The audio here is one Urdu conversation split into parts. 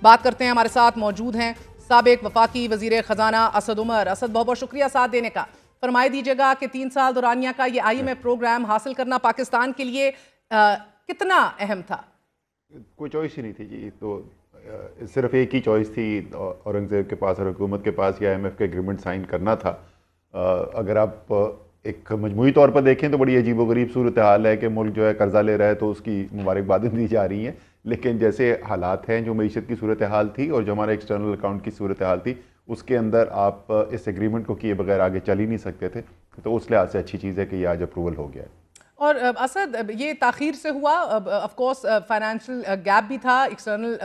بات کرتے ہیں، ہمارے ساتھ موجود ہیں سابق وفاقی وزیر خزانہ اسد عمر۔ اسد، بہت بہت شکریہ ساتھ دینے کا۔ فرمائے دیجیے گا کہ 3 سال دورانیہ کا یہ IMF پروگرام حاصل کرنا پاکستان کے لیے کتنا اہم تھا؟ کوئی چوائس ہی نہیں تھی جی، تو صرف ایک ہی چوائس تھی اورنگزیب کے پاس اور حکومت کے پاس، یہ IMF کا ایگریمنٹ سائن کرنا تھا۔ اگر آپ ایک مجموعی طور پر دیکھیں تو بڑی عجیب و غریب صورتحال ہے کہ ملک جو ہے قرضہ لے رہا ہے تو اس کی مبارکبادیں دی جا رہی ہیں، لیکن جیسے حالات ہیں، جو معیشت کی صورتحال تھی اور جو ہمارے ایکسٹرنل اکاؤنٹ کی صورتحال تھی، اس کے اندر آپ اس ایگریمنٹ کو کیے بغیر آگے چل ہی نہیں سکتے تھے، تو اس لحاظ سے اچھی چیز ہے کہ یہ آج اپروول ہو گیا ہے۔ اور اسد، یہ تاخیر سے ہوا، آف کورس فائنینشل گیپ بھی تھا، ایکسٹرنل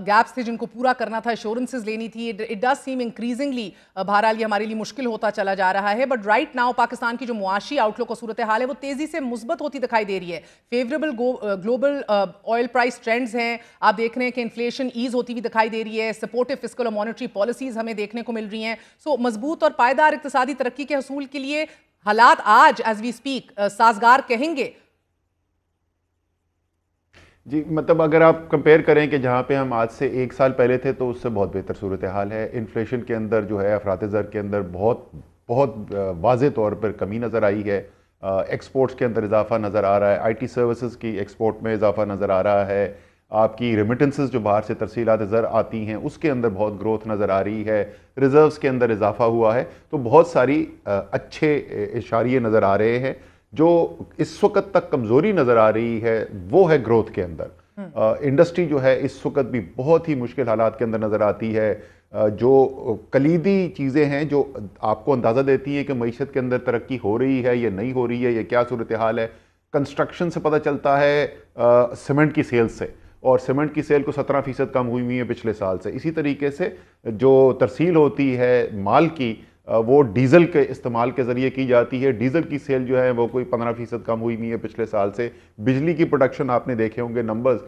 گیپس تھے جن کو پورا کرنا تھا، ایشورنسز لینی تھی۔ اٹ ڈز سیم انکریزنگلی بہرحال یہ ہمارے لیے مشکل ہوتا چلا جا رہا ہے، بٹ رائٹ ناؤ پاکستان کی جو معاشی آؤٹ لک و صورتحال ہے وہ تیزی سے مثبت ہوتی دکھائی دے رہی ہے۔ Favourable global oil price trends ہیں، آپ دیکھ رہے ہیں کہ انفلیشن ایز ہوتی ہوئی دکھائی دے رہی ہے، سپورٹو فسکل اور مانیٹری پالیسیز ہمیں دیکھنے کو مل رہی ہیں۔ سو مضبوط اور پائیدار اقتصادی ترقی کے حصول کے لیے حالات آج ایز وی اسپیک سازگار کہیں گے؟ جی، مطلب اگر آپ کمپیئر کریں کہ جہاں پہ ہم آج سے 1 سال پہلے تھے تو اس سے بہت بہتر صورتحال ہے۔ انفلیشن کے اندر جو ہے افراط زر کے اندر بہت واضح طور پر کمی نظر آئی ہے، ایکسپورٹس کے اندر اضافہ نظر آ رہا ہے، IT سروسز کی ایکسپورٹ میں اضافہ نظر آ رہا ہے، آپ کی ریمیٹنسز جو باہر سے ترسیلات زر آتی ہیں اس کے اندر بہت گروتھ نظر آ رہی ہے، ریزروز کے اندر اضافہ ہوا ہے، تو بہت ساری اچھے اشاریے نظر آ رہے ہیں۔ جو اس وقت تک کمزوری نظر آ رہی ہے وہ ہے گروتھ کے اندر۔ انڈسٹری جو ہے اس وقت بھی بہت ہی مشکل حالات کے اندر نظر آتی ہے۔ جو کلیدی چیزیں ہیں جو آپ کو اندازہ دیتی ہیں کہ معیشت کے اندر ترقی ہو رہی ہے یا نہیں ہو رہی ہے یا کیا صورتحال ہے، کنسٹرکشن سے پتہ چلتا ہے، سیمنٹ کی سیل سے، اور سیمنٹ کی سیل کو 17% کم ہوئی ہے پچھلے سال سے۔ اسی طریقے سے جو ترسیل ہوتی ہے مال کی، وہ ڈیزل کے استعمال کے ذریعے کی جاتی ہے، ڈیزل کی سیل جو ہے وہ کوئی 15% کم ہوئی ہے پچھلے سال سے۔ بجلی کی پروڈکشن آپ نے دیکھے ہوں گے نمبرز،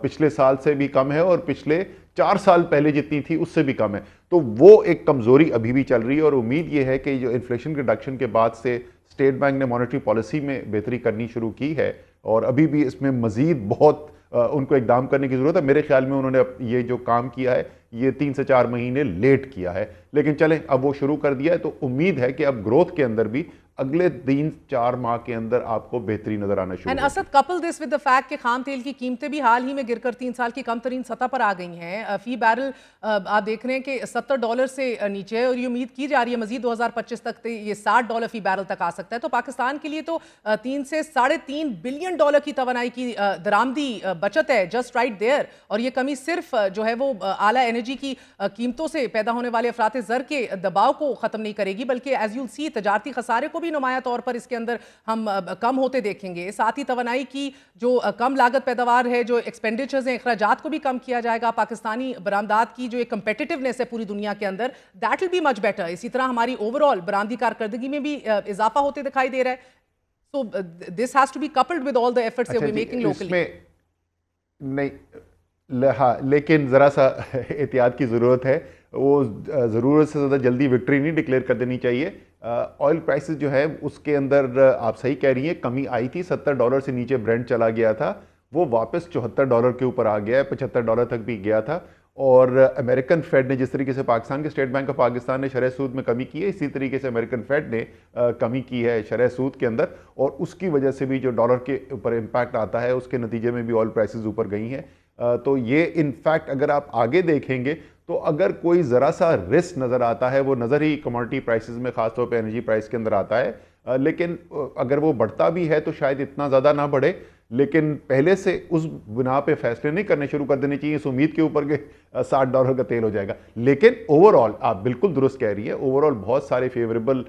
پچھلے سال سے بھی کم ہے اور پچھلے 4 سال پہلے جتنی تھی اس سے بھی کم ہے، تو وہ ایک کمزوری ابھی بھی چل رہی ہے۔ اور امید یہ ہے کہ جو انفلیشن ریڈکشن کے بعد سے اسٹیٹ بینک نے مانیٹری پالیسی میں بہتری کرنی شروع کی ہے، اور ابھی بھی اس میں مزید بہت ان کو اقدام کرنے کی ضرورت ہے۔ میرے خیال میں انہوں نے یہ جو کام کیا ہے یہ 3 سے 4 مہینے لیٹ کیا ہے، لیکن چلیں اب وہ شروع کر دیا ہے، تو امید ہے کہ اب گروتھ کے اندر بھی اگلے 3-4 ماہ کے اندر آپ کو بہتری نظر آنا شروع ہوگی۔ Asad, couple this with the fact کہ خام تیل کی قیمتیں بھی حال ہی میں گر کر 3 سال کی کم ترین سطح پر آ گئی ہیں، فی بیرل آپ دیکھ رہے ہیں کہ $70 سے نیچے ہے، اور یہ امید کی جا رہی ہے مزید 2025 تک یہ $60 فی بیرل تک آ سکتا ہے۔ تو پاکستان کے لیے تو 3 سے $3.5 بلین کی توانائی کی درآمدی بچت ہے جسٹ رائٹ دیئر، اور یہ کمی صرف جو ہے وہ اعلیٰ انرجی کی قیمتوں سے پیدا ہونے والے افراط زر کے دباؤ کو ختم نہیں کرے گی، بلکہ ایز یو سی تجارتی خسارے کو بھی نمایاں طور پر اس کے اندر ہم کم ہوتے دیکھیں گے۔ ساتھ ہی توانائی کی جو کم لاگت پیداوار ہے، جو ایکسپینڈیچرز ہیں، اخراجات کو بھی کم کیا جائے گا۔ پاکستانی برآمدات کی جو ایک کمپیٹیٹیونیس ہے پوری دنیا کے اندر، that will be much better. اسی طرح ہماری اوور آل برآمدی کارکردگی میں بھی اضافہ ہوتے دکھائی دے رہا ہے۔ So this has to be coupled with all the efforts that we making locally. نہیں، ہاں، لیکن ذرا سا احتیاط کی ضرورت ہے، وہ ضرورت سے زیادہ جلدی وکٹری نہیں ڈکلیئر کر دینی چاہیے۔ آئل پرائسز جو ہے اس کے اندر آپ صحیح کہہ رہی ہیں، کمی آئی تھی، $70 سے نیچے برینٹ چلا گیا تھا، وہ واپس $74 کے اوپر آ گیا ہے، $75 تک بھی گیا تھا۔ اور امریکن فیڈ نے جس طریقے سے پاکستان کے اسٹیٹ بینک آف پاکستان نے شرح سود میں کمی کی ہے، اسی طریقے سے امریکن فیڈ نے کمی کی ہے شرح سود کے اندر، اور اس کی وجہ سے بھی جو ڈالر کے اوپر امپیکٹ آتا ہے اس کے نتیجے میں بھی آئل پرائسز اوپر گئی ہیں۔ تو یہ انفیکٹ اگر آپ آگے دیکھیں گے تو اگر کوئی ذرا سا رسک نظر آتا ہے وہ نظر ہی کموڈٹی پرائسز میں، خاص طور پہ انرجی پرائس کے اندر آتا ہے، لیکن اگر وہ بڑھتا بھی ہے تو شاید اتنا زیادہ نہ بڑھے، لیکن پہلے سے اس بنا پہ فیصلے نہیں کرنے شروع کر دینے چاہیے اس امید کے اوپر کہ $60 کا تیل ہو جائے گا۔ لیکن اوور آل آپ بالکل درست کہہ رہی ہیں، اوور آل بہت سارے فیوریبل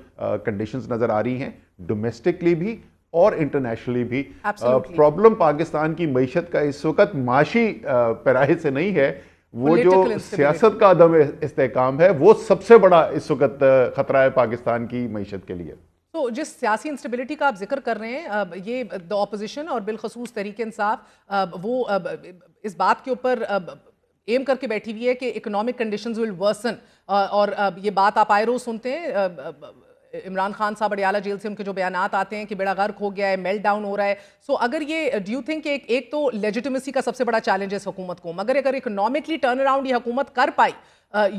کنڈیشنز نظر آ رہی ہیں، ڈومیسٹکلی بھی اور انٹرنیشنلی بھی۔ پرابلم پاکستان کی معیشت کا اس وقت معاشی پیراہے سے نہیں ہے، وہ جو سیاست کا عدم استحکام ہے وہ سب سے بڑا اس وقت خطرہ ہے پاکستان کی معیشت کے لیے۔ تو جس سیاسی انسٹیبلٹی کا آپ ذکر کر رہے ہیں، یہ دی اپوزیشن اور بالخصوص تحریک انصاف وہ اس بات کے اوپر ایم کر کے بیٹھی ہوئی ہے کہ اکنامک کنڈیشنز ول ورسن، اور یہ بات آپ آئے روز سنتے ہیں، عمران خان صاحب اڈیالہ جیل سے ان کے جو بیانات آتے ہیں کہ بیڑا غرق ہو گیا ہے، میلٹ ڈاؤن ہو رہا ہے. سو اگر یہ ڈو یو تھنک کہ ایک تو لیجیٹیمیسی کا سب سے بڑا چیلنج ہے اس حکومت کو، مگر اگر اکنامکلی ٹرن اراؤنڈ یہ حکومت کر پائی،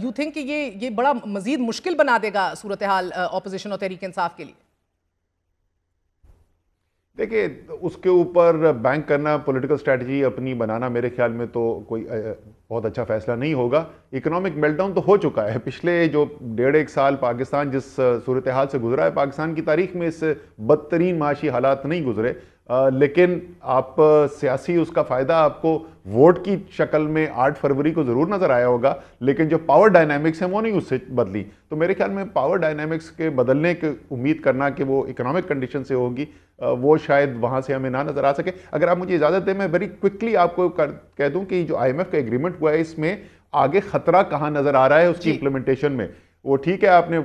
یو تھنک کہ یہ بڑا مزید مشکل بنا دے گا صورتحال اپوزیشن اور تحریک انصاف کے لیے؟ دیکھیں اس کے اوپر بینک کرنا، پولیٹیکل اسٹریٹجی اپنی بنانا میرے خیال میں تو کوئی بہت اچھا فیصلہ نہیں ہوگا. اکنامک میلٹ ڈاؤن تو ہو چکا ہے. پچھلے جو 1.5 سال پاکستان جس صورتحال سے گزرا ہے، پاکستان کی تاریخ میں اس سے بدترین معاشی حالات نہیں گزرے. لیکن آپ سیاسی اس کا فائدہ آپ کو ووٹ کی شکل میں 8 فروری کو ضرور نظر آیا ہوگا، لیکن جو پاور ڈائنامکس ہیں وہ نہیں اس سے بدلی. تو میرے خیال میں پاور ڈائنامکس کے بدلنے کی امید کرنا کہ وہ اکنامک کنڈیشن سے ہوگی، وہ شاید وہاں سے ہمیں نہ نظر آ سکے. اگر آپ مجھے اجازت دیں میں ویری کوئکلی آپ کو کہہ دوں کہ جو IMF کا ایگریمنٹ ہوا ہے، اس میں آگے خطرہ کہاں نظر آ رہا ہے اس کی امپلیمنٹیشن میں. وہ ٹھیک ہے آپ نے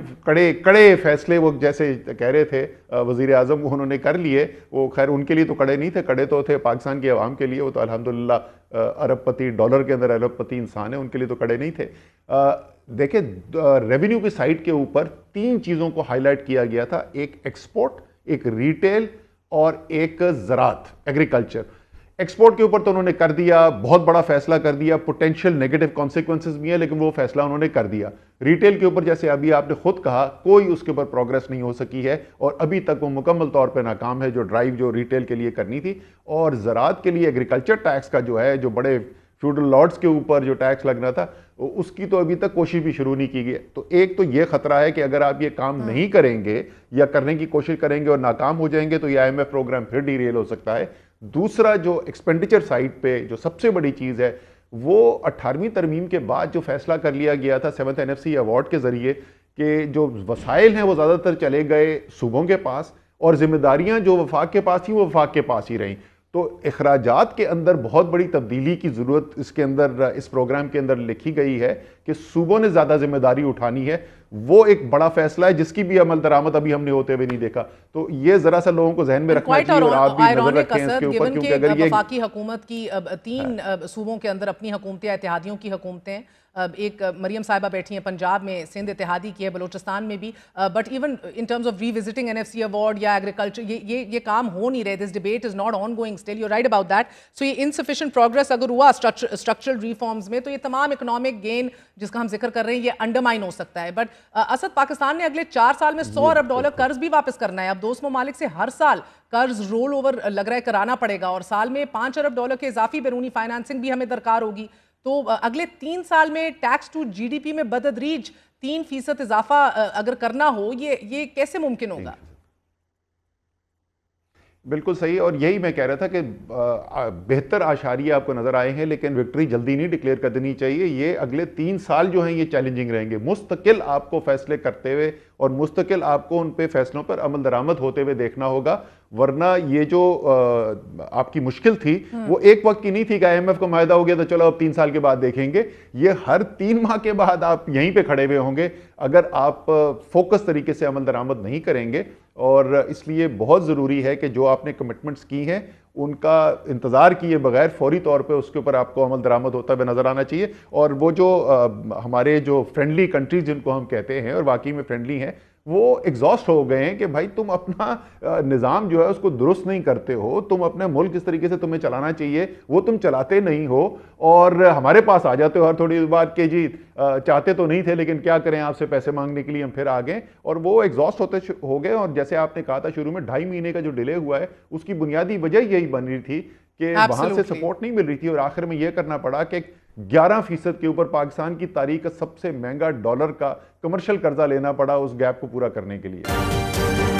کڑے فیصلے وہ جیسے کہہ رہے تھے وزیر اعظم، وہ انہوں نے کر لیے. وہ خیر ان کے لیے تو کڑے نہیں تھے، کڑے تو تھے پاکستان کی عوام کے لیے. وہ تو الحمدللہ ارب پتی، ڈالر کے اندر ارب پتی انسان ہے، ان کے لیے تو کڑے نہیں تھے. دیکھیں ریونیو کی سائٹ کے اوپر 3 چیزوں کو ہائی لائٹ کیا گیا تھا: ایک ایکسپورٹ، ایک ریٹیل اور ایک زراعت، ایگریکلچر. ایکسپورٹ کے اوپر تو انہوں نے کر دیا، بہت بڑا فیصلہ کر دیا. پوٹینشیل نیگیٹو کانسیکوینسز بھی ہیں لیکن وہ فیصلہ انہوں نے کر دیا. ریٹیل کے اوپر جیسے ابھی آپ نے خود کہا، کوئی اس کے اوپر پروگریس نہیں ہو سکی ہے اور ابھی تک وہ مکمل طور پہ ناکام ہے جو ڈرائیو جو ریٹیل کے لیے کرنی تھی. اور زراعت کے لیے ایگریکلچر ٹیکس کا جو ہے، جو بڑے فیوڈل لارڈز کے اوپر جو ٹیکس لگنا تھا، اس کی تو ابھی تک کوشش بھی شروع نہیں کی گئی. تو ایک تو یہ خطرہ ہے کہ اگر آپ یہ کام نہیں کریں گے یا کرنے کی کوشش کریں گے اور ناکام ہو جائیں گے تو یہ IMF پروگرام پھر ڈی ریل ہو سکتا ہے. دوسرا جو ایکسپینڈیچر سائٹ پہ جو سب سے بڑی چیز ہے، وہ 18ویں ترمیم کے بعد جو فیصلہ کر لیا گیا تھا 7th NFC ایوارڈ کے ذریعے کہ جو وسائل ہیں وہ زیادہ تر چلے گئے صوبوں کے پاس اور ذمہ داریاں جو وفاق کے پاس تھیں وہ وفاق کے پاس ہی رہیں. تو اخراجات کے اندر بہت بڑی تبدیلی کی ضرورت اس کے اندر، اس پروگرام کے اندر لکھی گئی ہے کہ صوبوں نے زیادہ ذمہ داری اٹھانی ہے. وہ ایک بڑا فیصلہ ہے جس کی بھی عمل درآمد ابھی ہم نے ہوتے ہوئے نہیں دیکھا. تو یہ ذرا سا لوگوں کو ذہن میں رکھنا چاہیے اور آپ بھی نظر رکھیں اس کے اوپر، کیونکہ اگر یہ وفاقی حکومت کی 3 صوبوں کے اندر اپنی حکومتیں، اتحادیوں کی حکومتیں، ایک مریم صاحبہ بیٹھی ہیں پنجاب میں، سندھ اتحادی کی ہے، بلوچستان میں بھی، but even in terms of revisiting NFC award یا ایگریکلچر، یہ کام ہو نہیں رہے. This debate is not ongoing still, you right about that. So یہ انسفیشینٹ پروگرس اگر ہوا اسٹرکچرل ریفارمز میں تو یہ تمام اکنامک گین جس کا ہم ذکر کر رہے ہیں یہ انڈرمائن ہو سکتا ہے. بٹ اسد، پاکستان نے اگلے 4 سال میں $100 ارب قرض بھی واپس کرنا ہے. اب دوست ممالک سے ہر سال قرض رول اوور لگ رہا ہے کرانا پڑے گا اور سال میں $5 ارب کے اضافی بیرونی فائنانسنگ بھی ہمیں درکار ہوگی. تو اگلے 3 سال میں ٹیکس ٹو GDP میں بتدریج 3% اضافہ اگر کرنا ہو، یہ کیسے ممکن ہوگا؟ بالکل صحیح. اور یہی میں کہہ رہا تھا کہ بہتر آشاریہ آپ کو نظر آئے ہیں لیکن وکٹری جلدی نہیں ڈکلیئر کر دینی چاہیے. یہ اگلے 3 سال جو ہیں یہ چیلنجنگ رہیں گے. مستقل آپ کو فیصلے کرتے ہوئے اور مستقل آپ کو ان پہ فیصلوں پر عمل درآمد ہوتے ہوئے دیکھنا ہوگا. ورنہ یہ جو آپ کی مشکل تھی وہ ایک وقت کی نہیں تھی کہ IMF کا معاہدہ ہو گیا تو چلو اب 3 سال کے بعد دیکھیں گے. یہ ہر 3 ماہ کے بعد آپ یہیں پہ کھڑے ہوئے ہوں گے اگر آپ فوکس طریقے سے عمل درآمد نہیں کریں گے. اور اس لیے بہت ضروری ہے کہ جو آپ نے کمٹمنٹس کی ہیں ان کا انتظار کیے بغیر فوری طور پہ اس کے اوپر آپ کو عمل درآمد ہوتا ہوئے نظر آنا چاہیے. اور وہ جو ہمارے جو فرینڈلی کنٹریز جن کو ہم کہتے ہیں اور واقعی میں فرینڈلی ہیں، وہ ایگزاسٹ ہو گئے ہیں کہ بھائی تم اپنا نظام جو ہے اس کو درست نہیں کرتے ہو، تم اپنے ملک جس طریقے سے تمہیں چلانا چاہیے وہ تم چلاتے نہیں ہو اور ہمارے پاس آ جاتے ہو ہر تھوڑی بار کہ جی چاہتے تو نہیں تھے لیکن کیا کریں، آپ سے پیسے مانگنے کے لیے ہم پھر آ گئے. اور وہ ایگزاسٹ ہوتے ہو گئے. اور جیسے آپ نے کہا تھا شروع میں 2.5 مہینے کا جو ڈیلے ہوا ہے اس کی بنیادی وجہ یہی بن رہی تھی کہ وہاں سے سپورٹ نہیں مل رہی تھی اور آخر میں یہ کرنا پڑا کہ 11% کے اوپر پاکستان کی تاریخ کا سب سے مہنگا ڈالر کا کمرشل قرضہ لینا پڑا اس گیپ کو پورا کرنے کے لیے.